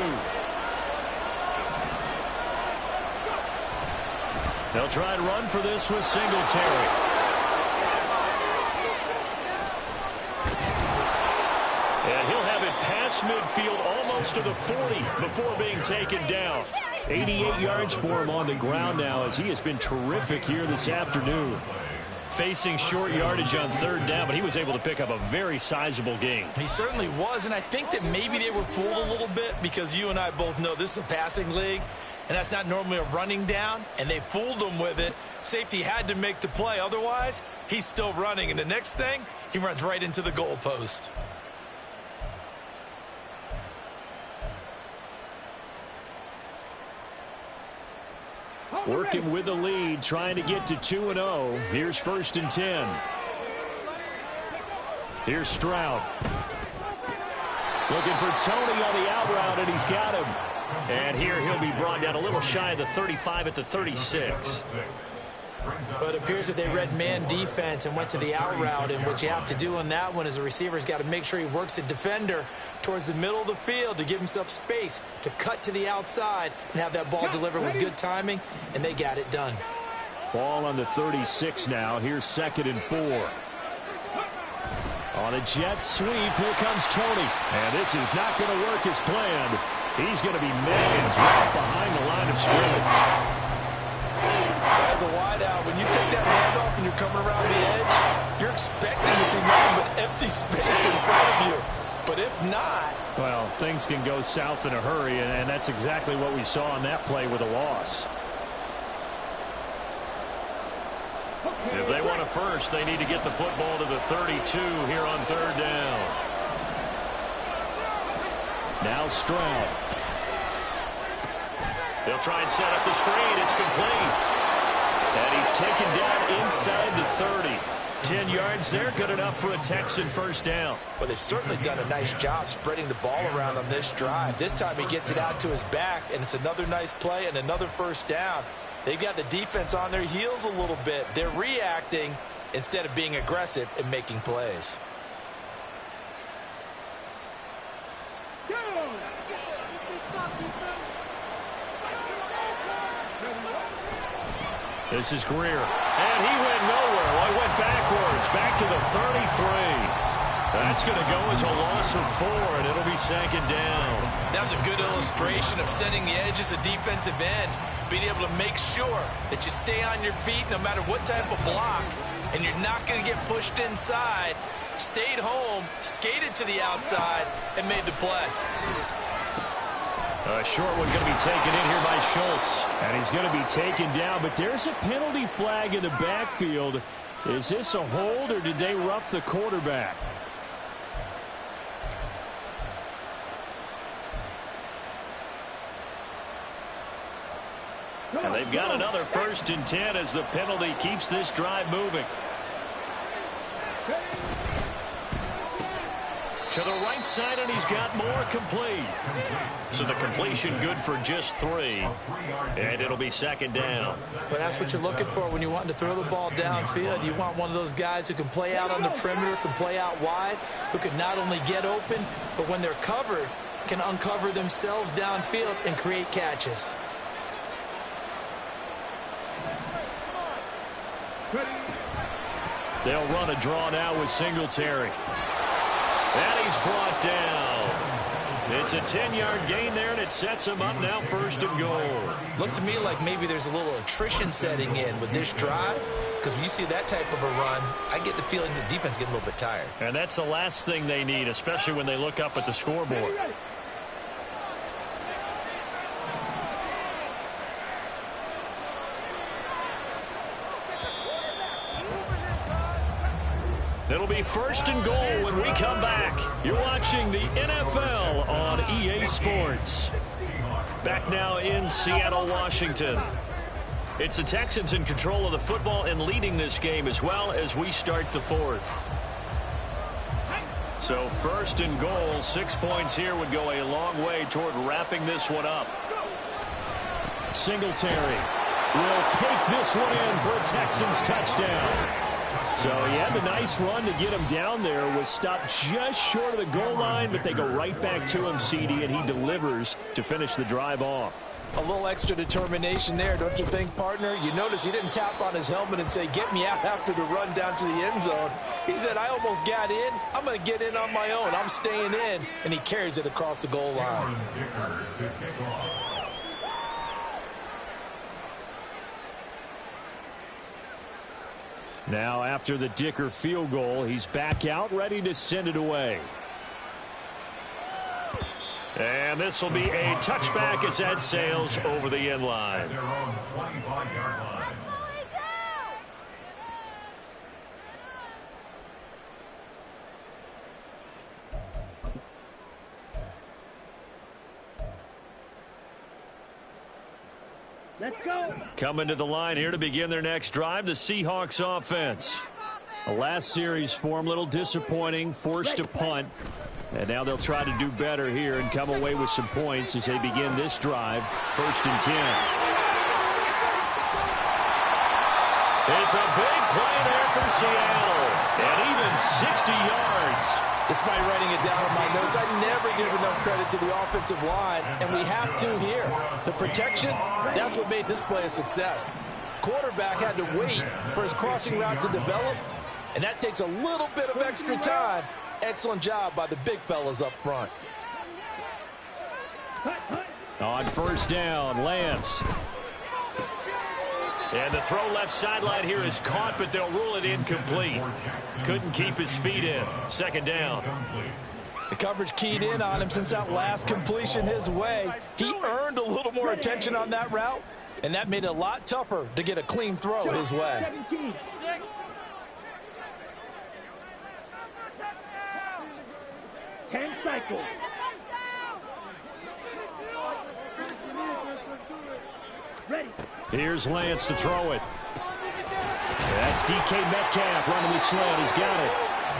They'll try and run for this with Singletary. And he'll have it past midfield almost to the 40 before being taken down. 88 yards for him on the ground now as he has been terrific here this afternoon. Facing short yardage on 3rd down, but he was able to pick up a very sizable gain. He certainly was, and I think that maybe they were fooled a little bit because you and I both know this is a passing league, and that's not normally a running down, and they fooled him with it. Safety had to make the play. Otherwise, he's still running, and the next thing, he runs right into the goalpost. Working with the lead, trying to get to 2-0. Here's 1st and 10. Here's Stroud. Looking for Tony on the out route, and he's got him. And here he'll be brought down a little shy of the 35 at the 36. But it appears that they read man defense and went to the out route, and what you have to do on that one is the receiver's got to make sure he works the defender towards the middle of the field to give himself space to cut to the outside and have that ball delivered with good timing, and they got it done. Ball on the 36 now. Here's 2nd and 4. On a jet sweep, here comes Tony. And this is not going to work as planned. He's going to be met and dropped behind the line of scrimmage. As a wideout, when you take that handoff and you're coming around the edge, you're expecting to see nothing but empty space in front of you. But if not... Well, things can go south in a hurry, and that's exactly what we saw on that play with a loss. If they want a first, they need to get the football to the 32 here on 3rd down. Now Stroud. They'll try and set up the screen. It's complete. And he's taken down inside the 30. 10 yards there, good enough for a Texan first down. Well, they've certainly done a nice job spreading the ball around on this drive. This time he gets it out to his back, and it's another nice play and another first down. They've got the defense on their heels a little bit. They're reacting instead of being aggressive and making plays. This is Greer. And he went nowhere. Well, he went backwards. Back to the 33. That's going to go as a loss of 4, and it'll be 2nd down. That was a good illustration of setting the edge as a defensive end. Being able to make sure that you stay on your feet no matter what type of block, and you're not going to get pushed inside. Stayed home, skated to the outside, and made the play. A short one going to be taken in here by Schultz. And he's going to be taken down, but there's a penalty flag in the backfield. Is this a hold, or did they rough the quarterback? And they've got another 1st and 10 as the penalty keeps this drive moving. To the right side, and he's got more complete. So the completion good for just 3. And it'll be 2nd down. But that's what you're looking for when you want to throw the ball downfield. You want one of those guys who can play out on the perimeter, can play out wide, who can not only get open, but when they're covered, can uncover themselves downfield and create catches. They'll run a draw now with Singletary. And he's brought down. It's a 10-yard gain there, and it sets him up now 1st and goal. Looks to me like maybe there's a little attrition setting in with this drive, because when you see that type of a run, I get the feeling the defense getting a little bit tired. And that's the last thing they need, especially when they look up at the scoreboard. It'll be 1st and goal when we come back. You're watching the NFL on EA Sports. Back now in Seattle, Washington. It's the Texans in control of the football and leading this game as well as we start the 4th. So 1st and goal, 6 points here would go a long way toward wrapping this one up. Singletary will take this one in for a Texans touchdown. So he had the nice run to get him down there, was stopped just short of the goal line, but they go right back to him, CD, and he delivers to finish the drive off. A little extra determination there, don't you think, partner? You notice he didn't tap on his helmet and say, get me out after the run down to the end zone. He said, I almost got in. I'm going to get in on my own. I'm staying in. And he carries it across the goal line. Now, after the Dicker field goal, he's back out, ready to send it away. And this will be a touchback as that sails over the end line. Their own 25-yard line. Let's go. Coming to the line here to begin their next drive, the Seahawks offense. The last series for him, a little disappointing, forced a punt. And now they'll try to do better here and come away with some points as they begin this drive, 1st and 10. It's a big play there for Seattle. And even 60 yards. Despite writing it down in my notes, I never give enough credit to the offensive line, and we have to here. The protection, that's what made this play a success. Quarterback had to wait for his crossing route to develop, and that takes a little bit of extra time. Excellent job by the big fellas up front. On 1st down, Lance. And the throw left sideline here is caught, but they'll rule it incomplete. Couldn't keep his feet in. 2nd down. The coverage keyed in on him since that last completion his way. He earned a little more attention on that route, and that made it a lot tougher to get a clean throw his way. 10 cycles. Ready. Here's Lance to throw it. That's DK Metcalf running the slant. He's got it.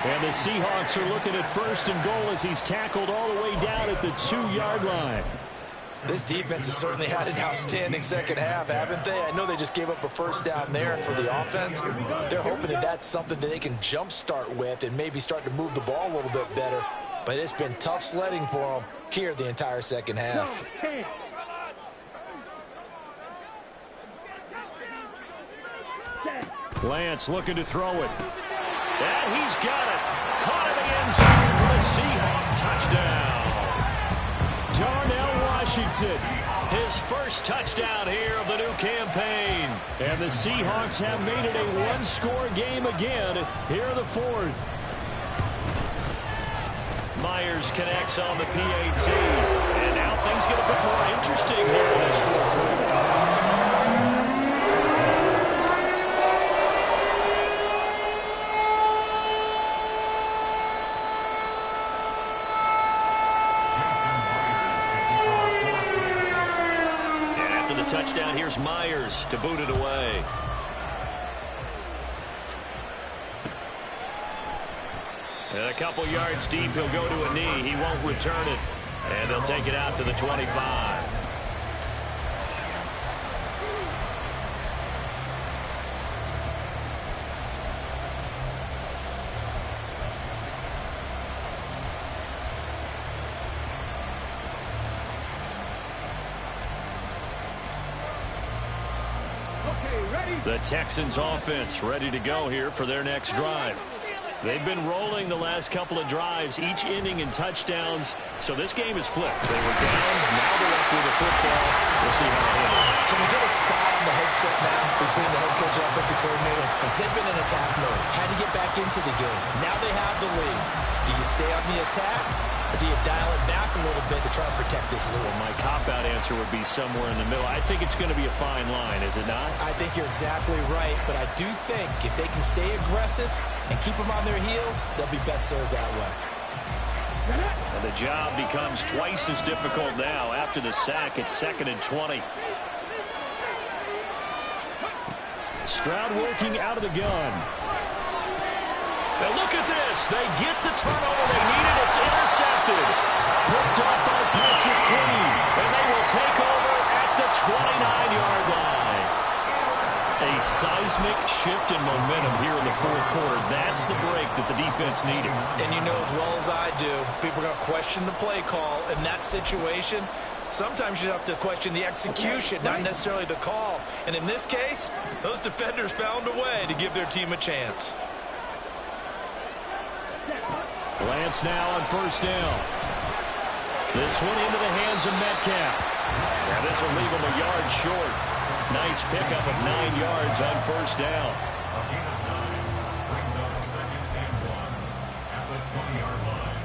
And the Seahawks are looking at 1st and goal as he's tackled all the way down at the 2-yard line. This defense has certainly had an outstanding second half, haven't they? I know they just gave up a 1st down there, and for the offense, they're hoping that that's something that they can jumpstart with and maybe start to move the ball a little bit better. But it's been tough sledding for them here the entire second half. Lance looking to throw it. And he's got it. Caught in the end zone for the Seahawk touchdown. Darnell Washington. His first touchdown here of the new campaign. And the Seahawks have made it a one-score game again here in the 4th. Myers connects on the PAT. And now things get a bit more interesting here in this fourth quarter. And after the touchdown, here's Myers to boot it away. And a couple yards deep, he'll go to a knee. He won't return it. And they'll take it out to the 25. The Texans offense ready to go here for their next drive. They've been rolling the last couple of drives, each inning in touchdowns. So this game is flipped. They were down, now they're up with the football. We'll see how they handle it. Can we get a spot on the headset now between the head coach and offensive coordinator? They've been in attack mode. Had to get back into the game. Now they have the lead. Do you stay on the attack, or do you dial it back a little bit to try and protect this lead? Well, my cop-out answer would be somewhere in the middle. I think it's going to be a fine line, is it not? I think you're exactly right, but I do think if they can stay aggressive and keep them on their heels, they'll be best served that way. And the job becomes twice as difficult now. After the sack, it's 2nd and 20. Stroud working out of the gun. And look at this. They get the turnover they needed. It's intercepted. Picked up by Patrick Queen. And they will take over at the 29-yard line. A seismic shift in momentum here in the fourth quarter. That's the break that the defense needed. And you know as well as I do, people are going to question the play call in that situation. Sometimes you have to question the execution, not necessarily the call. And in this case, those defenders found a way to give their team a chance. Lance now on first down. This one into the hands of Metcalf. Now this will leave him a yard short. Nice pickup of 9 yards on first down. A gain of 9 brings up 2nd and 1 at the 20-yard line.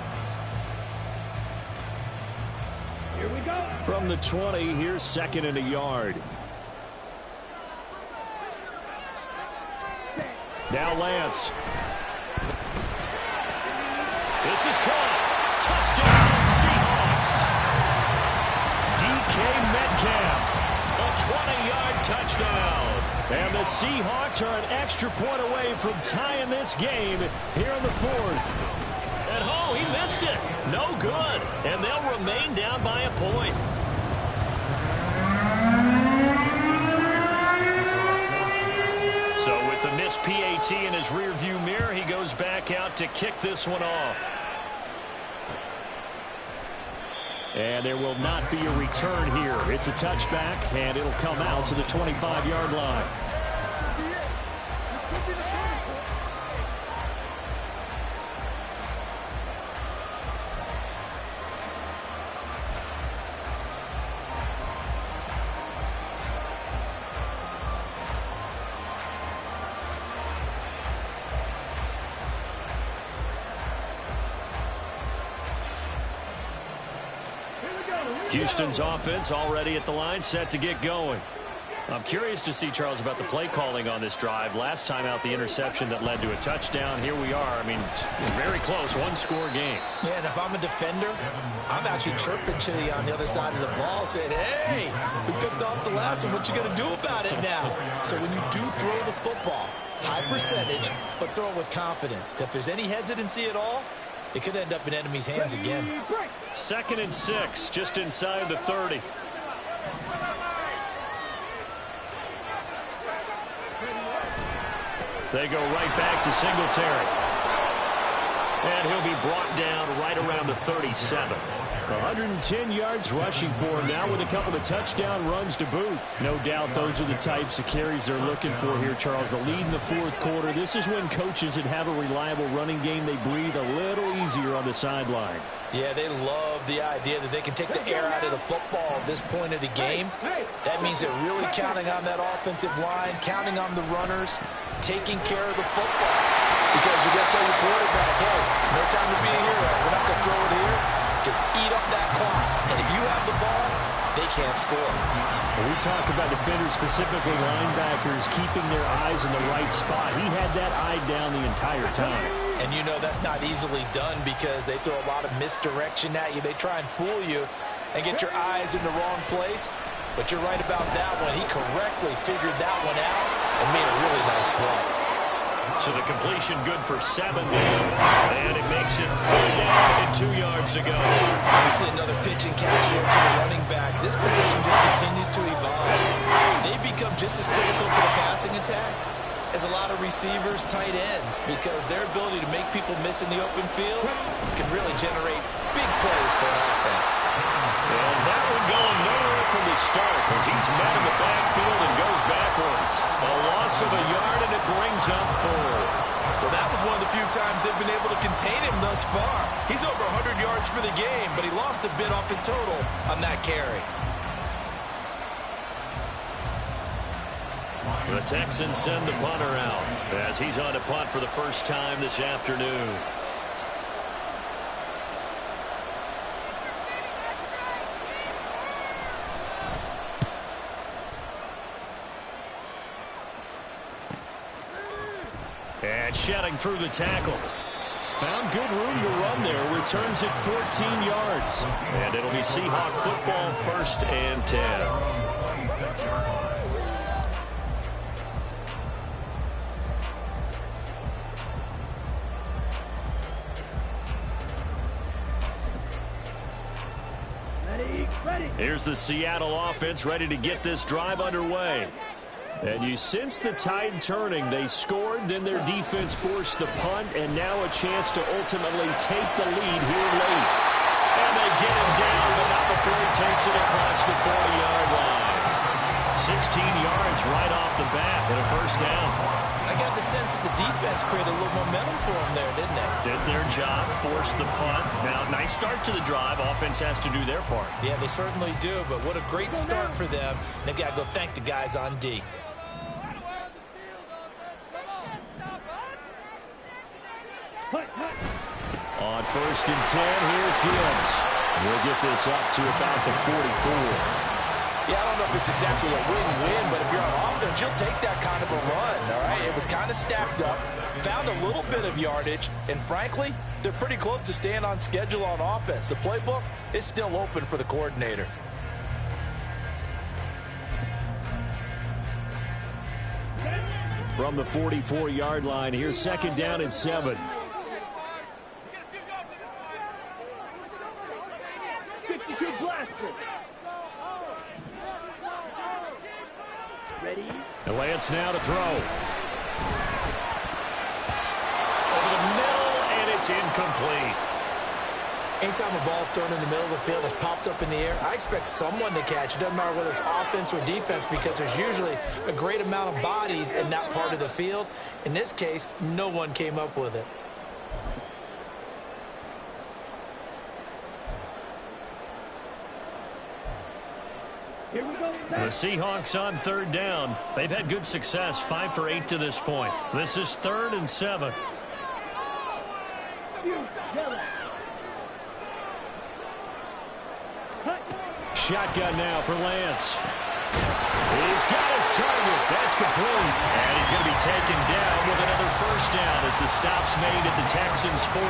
Here we go. From the 20, here's 2nd and a yard. Now Lance. This is caught. Touchdown, Seahawks. DK Metcalf. A 20-yard touchdown. And the Seahawks are an extra point away from tying this game here in the fourth. And oh, he missed it. No good. And they'll remain down by a point. So with the missed PAT in his rearview mirror, he goes back out to kick this one off. And there will not be a return here. It's a touchback, and it'll come out to the 25-yard line. Houston's offense already at the line, set to get going. I'm curious to see, Charles, about the play calling on this drive. Last time out, the interception that led to a touchdown. Here we are. I mean, very close, one-score game. Yeah, and if I'm a defender, I'm actually chirping to you on the other side of the ball, saying, hey, we picked off the last one. What you going to do about it now? So when you do throw the football, high percentage, but throw it with confidence. If there's any hesitancy at all, it could end up in enemy's hands again. 2nd and 6, just inside the 30. They go right back to Singletary. And he'll be brought down right around the 37. 110 yards rushing for him now with a couple of touchdown runs to boot. No doubt those are the types of carries they're looking for here, Charles. The lead in the fourth quarter. This is when coaches that have a reliable running game, they breathe a little easier on the sideline. Yeah, they love the idea that they can take the air out of the football at this point of the game. That means they're really counting on that offensive line, counting on the runners, taking care of the football. Because you got to tell your quarterback, hey, no time to be a hero. We're not going to throw it here. Just eat up that clock. And if you have the ball, they can't score. When we talk about defenders, specifically linebackers, keeping their eyes in the right spot, he had that eye down the entire time. And you know that's not easily done because they throw a lot of misdirection at you. They try and fool you and get your eyes in the wrong place. But you're right about that one. He correctly figured that one out and made a really nice play. So the completion good for 7 now. And it makes it 3rd down and 2 yards to go. And we see another pitch and catch there to the running back. This position just continues to evolve. They become just as critical to the passing attack as a lot of receivers, tight ends, because their ability to make people miss in the open field can really generate big plays for an offense. And that one going nowhere from the start as he's met in the backfield and goes backwards. A loss of a yard, and it brings up 4th. Well, that was one of the few times they've been able to contain him thus far. He's over 100 yards for the game, but he lost a bit off his total on that carry. The Texans send the punter out as he's on to punt for the first time this afternoon. And shedding through the tackle. Found good room to run there. Returns it 14 yards. And it'll be Seahawk football, 1st and 10. Here's the Seattle offense ready to get this drive underway. And you sense the tide turning. They scored, then their defense forced the punt, and now a chance to ultimately take the lead here late. And they get him down, but not before he takes it across the 40-yard line. 16 yards right off the bat and a 1st down. I got the sense that the defense created a little momentum for them there, didn't they? Did their job, forced the punt. Now, nice start to the drive. Offense has to do their part. Yeah, they certainly do, but what a great start for them. They've got to go thank the guys on D. On 1st and 10, here's Gibbs. We'll get this up to about the 44. Yeah, I don't know if it's exactly a win-win, but if you're on offense, you'll take that kind of a run, all right? It was kind of stacked up, found a little bit of yardage, and frankly, they're pretty close to staying on schedule on offense. The playbook is still open for the coordinator. From the 44-yard line, here's 2nd down and 7. And Lance now to throw. Over the middle, and it's incomplete. Anytime a ball's thrown in the middle of the field, it's popped up in the air, I expect someone to catch. It doesn't matter whether it's offense or defense because there's usually a great amount of bodies in that part of the field. In this case, no one came up with it. The Seahawks on 3rd down. They've had good success, 5 for 8 to this point. This is 3rd and 7. Shotgun now for Lance. He's got his target. That's complete. And he's going to be taken down with another 1st down as the stop's made at the Texans' 42.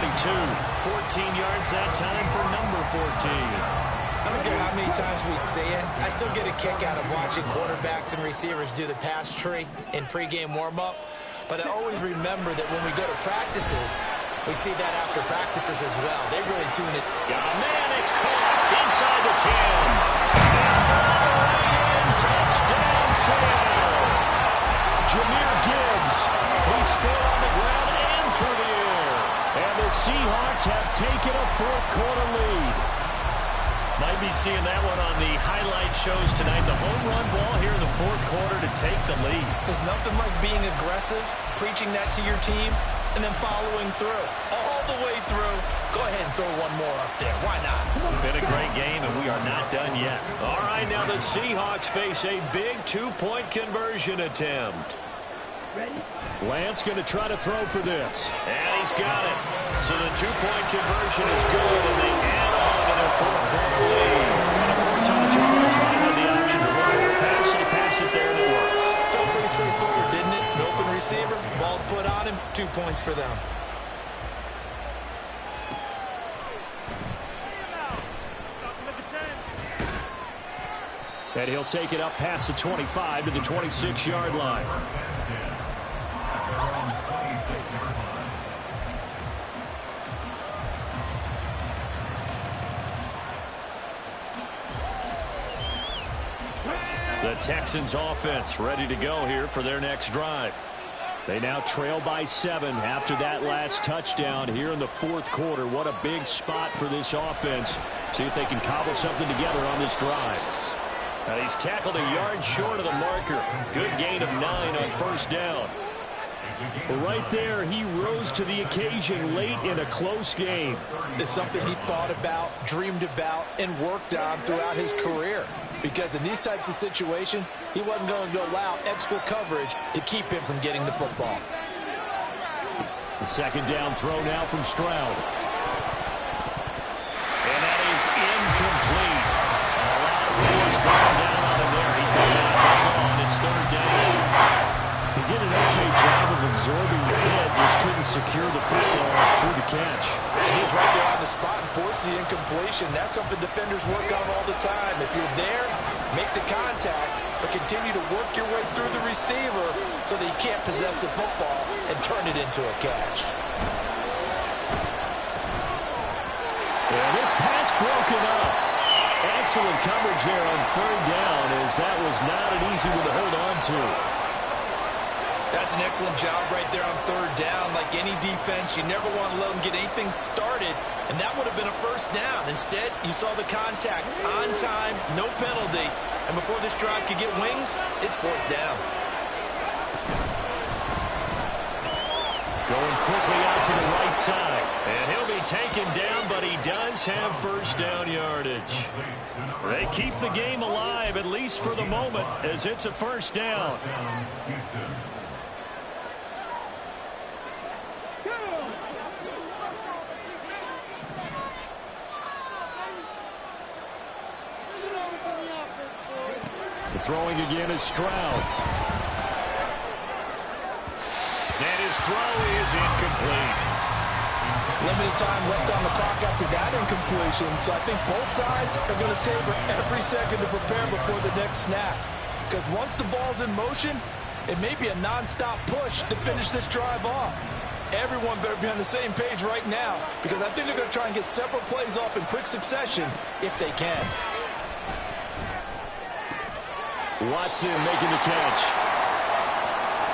14 yards that time for number 14. I don't care how many times we see it. I still get a kick out of watching quarterbacks and receivers do the pass tree in pregame warm-up. But I always remember that when we go to practices, we see that after practices as well. They really tune it. Got a man, it's caught inside the 10. And touchdown, Seattle. Jahmyr Gibbs. He scored on the ground and through the air. And the Seahawks have taken a 4th quarter lead. Might be seeing that one on the highlight shows tonight. The home run ball here in the 4th quarter to take the lead. There's nothing like being aggressive, preaching that to your team, and then following through. All the way through. Go ahead and throw one more up there. Why not? Been a great game, and we are not done yet. All right, now the Seahawks face a big 2-point conversion attempt. Lance going to try to throw for this. And he's got it. So the 2-point conversion is good, and they add on 2 points for them. And he'll take it up past the 25 to the 26-yard line. The Texans offense ready to go here for their next drive. They now trail by 7 after that last touchdown here in the fourth quarter. What a big spot for this offense. See if they can cobble something together on this drive. He's tackled a yard short of the marker. Good gain of 9 on first down. Right there, he rose to the occasion late in a close game. It's something he thought about, dreamed about, and worked on throughout his career. Because in these types of situations, he wasn't going to allow extra coverage to keep him from getting the football. The second down throw now from Stroud. And that is incomplete. A lot of force ball down on him there. He could not hang on. It's third down. He did an okay job of absorbing the hit, just couldn't secure the football through the catch. He was right there on the spot and forced the incompletion. That's something defenders work on all the time. If you're there, make the contact, but continue to work your way through the receiver so that you can't possess the football and turn it into a catch. And this pass broken up. Excellent coverage there on third down, as that was not an easy one to hold on to. That's an excellent job right there on third down. Like any defense, you never want to let them get anything started, and that would have been a first down. Instead, you saw the contact on time, no penalty, and before this drive could get wings, it's fourth down. Going quickly out to the right side, and he'll be taken down, but he does have first down yardage. They keep the game alive, at least for the moment, as it's a first down. Throwing again is Stroud. And his throw is incomplete. Limited time left on the clock after that incompletion, so I think both sides are going to savor every second to prepare before the next snap. Because once the ball's in motion, it may be a non-stop push to finish this drive off. Everyone better be on the same page right now, because I think they're going to try and get several plays off in quick succession if they can. Watson making the catch.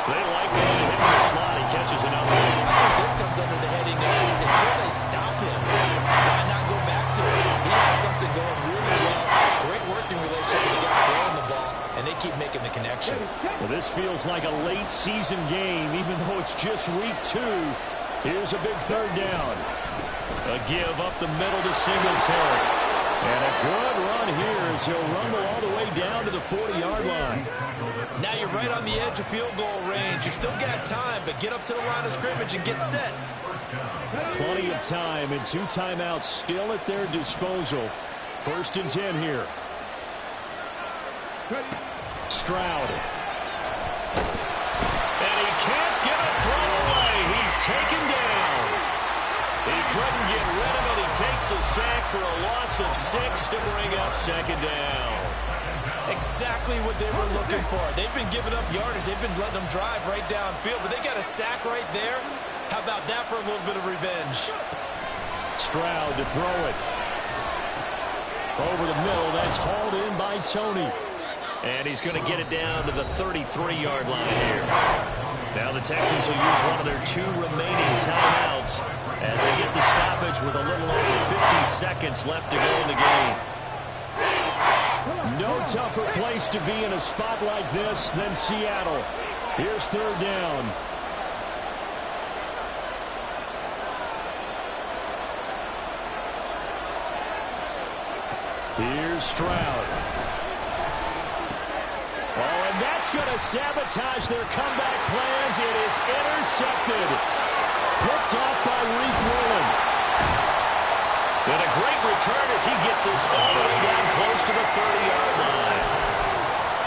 They like going to him in the slot. He catches another one. I think this comes under the heading of until they stop him, why not go back to it? He has something going really well. Great working relationship with the guy throwing the ball, and they keep making the connection. Well, this feels like a late season game, even though it's just week 2. Here's a big third down. A give up the middle to Singletary. And a good run here as he'll rumble all the way down to the 40-yard line. Now you're right on the edge of field goal range. You've still got time, but get up to the line of scrimmage and get set. Plenty of time and 2 timeouts still at their disposal. 1st and 10 here. Stroud. And he can't get a throw away. He's taken down. He couldn't get rid of it. He takes a sack for a loss of 6 to bring up second down. Exactly what they were looking for. They've been giving up yardage. They've been letting them drive right downfield, but they got a sack right there. How about that for a little bit of revenge? Stroud to throw it. Over the middle. That's hauled in by Tony. And he's going to get it down to the 33-yard line here. Now the Texans will use one of their 2 remaining timeouts as they get the stoppage with a little over 50 seconds left to go in the game. No tougher place to be in a spot like this than Seattle. Here's third down. Here's Stroud. Oh, and that's going to sabotage their comeback plans. It is intercepted. Picked off by Reith Woolen. And a great return as he gets this all the way down close to the 30-yard line.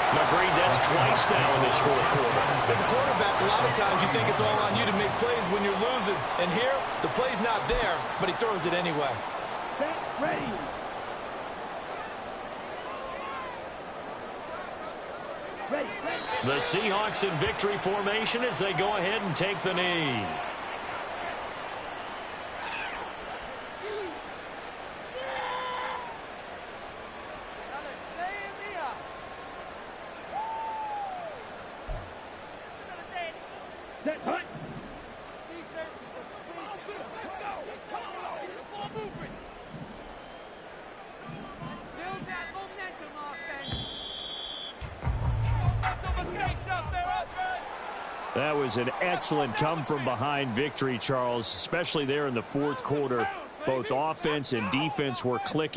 Agreed, that's twice now in this fourth quarter. As a quarterback, a lot of times you think it's all on you to make plays when you're losing. And here, the play's not there, but he throws it anyway. Set, ready. Ready, ready. The Seahawks in victory formation as they go ahead and take the knee. Set, hut. Defense is asleep. Let's go. Come on. Get the ball moving. Let's build that momentum, offense. No mental mistakes out there, offense. That was an excellent come-from-behind victory, Charles, especially there in the fourth quarter. Both offense and defense were clicking.